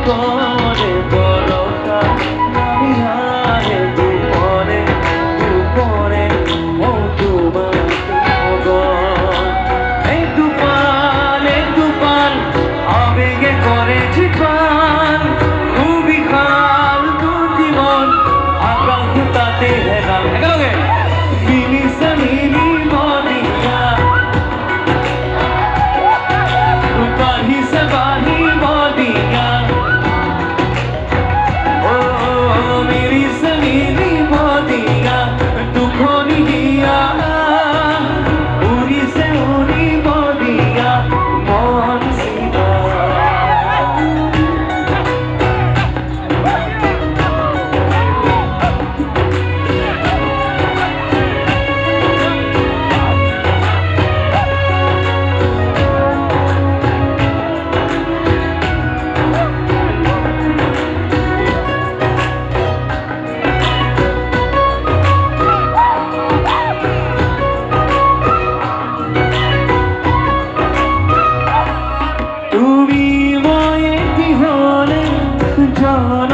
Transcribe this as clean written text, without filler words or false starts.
করে বড়টা আমি হারে দুপরে দুপরে ও তোমার এই তুফান আবেগে করেছি পান খুবই খাল দু জীবন আকাশ তাতে হেরাল একেলগে মিলি সে মিলি বদিয়া বাহি সে বাহি বদিয়া ও মিলি সে মিলি বদিয়া দুখনি দিয়া উড়ি সে উড়ি বদিয়া মন সিদা তুমি ময়ে কি হলে জান